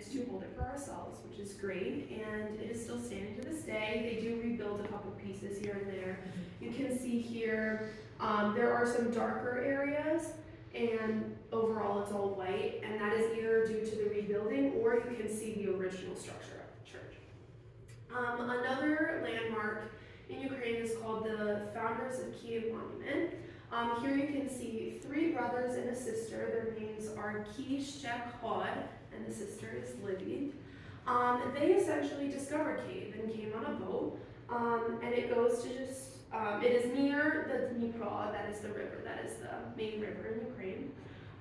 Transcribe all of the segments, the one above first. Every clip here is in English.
managed to hold it for ourselves, which is great, and it is still standing to this day. They do rebuild a couple pieces here and there. You can see here, there are some darker areas, and overall it's all white, and that is either due to the rebuilding or you can see the original structure of the church. Another landmark in Ukraine is called the Founders of Kyiv Monument. Here you can see three brothers and a sister. Their names are Kyiv, and the sister is Livy. They essentially discovered Kyiv and came on a boat, and it goes to just, it is near the Dnipro, that is the river, that is the main river in Ukraine.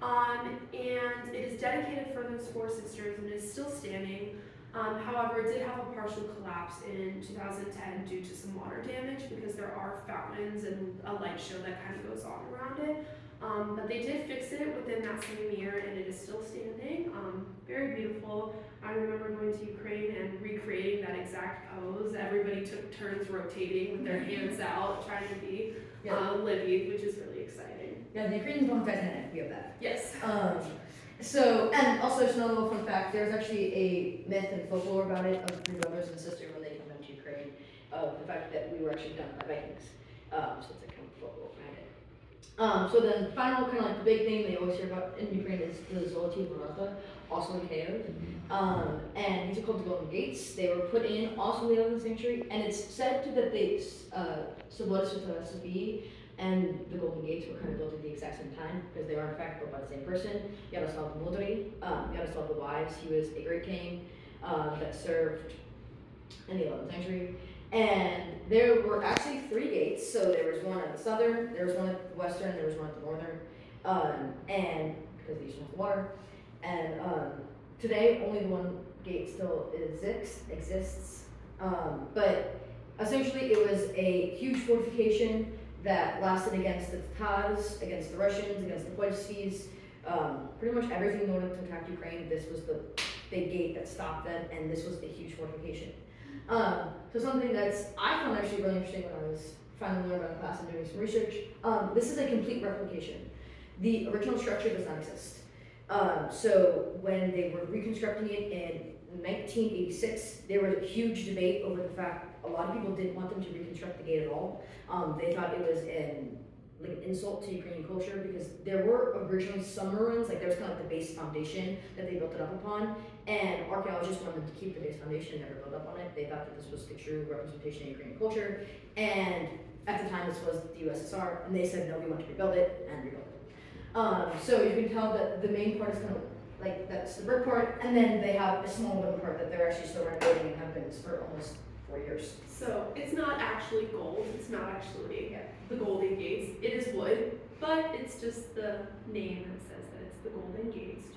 And it is dedicated for those four sisters and is still standing. However, it did have a partial collapse in 2010 due to some water damage because there are fountains and a light show that kind of goes on around it. But they did fix it within that same year and it is still standing. Very beautiful. I remember going to Ukraine and recreating that exact pose. Everybody took turns rotating with their hands out, trying to be Libby, which is really exciting. Yeah, the Ukrainians don't Titanic, we have that. Yes. So, and also just another little fun fact, there's actually a myth and folklore about it of three brothers and sister when they came into Ukraine, of the fact that we were actually done by Vikings. So it's like kind of folklore behind it. So then final kind of like the big thing they always hear about in Ukraine is the Zoloty Vorota, also in Kyiv. And these are called the Golden Gates. They were put in also in the 11th century, and it's said that they, Sobor, Sophії, and the Golden Gates were kind of built at the exact same time because they are in fact built by the same person. Yaroslav Yaroslav the Wise, he was a great king that served in the 11th century. And there were actually three gates. So there was one at the southern, there was one at the western, there was one at the northern, and because the eastern was the water. And today only one gate still exists. But essentially it was a huge fortification that lasted against the Tatars, against the Russians, against the Polskis, pretty much everything they wanted to attack Ukraine. This was the big gate that stopped them, and this was a huge fortification. So something that's I found actually really interesting when I was finally learning about the class and doing some research. This is a complete replication. The original structure does not exist. So when they were reconstructing it in 1986, there was a huge debate over the fact a lot of people didn't want them to reconstruct the gate at all. They thought it was an insult to Ukrainian culture because there were originally some ruins, like there was kind of like the base foundation that they built it up upon, and archaeologists wanted them to keep the base foundation and never build up on it. They thought that this was the true representation of Ukrainian culture, and at the time this was the USSR, and they said no, we want to rebuild it, and rebuild it. So you can tell that the main part is kind of like that's the brick part, and then they have a small wooden part that they're actually still renovating and have been for almost 4 years. So it's not actually gold, it's not actually the Golden Gates, it is wood, but it's just the name that says that it's the Golden Gates.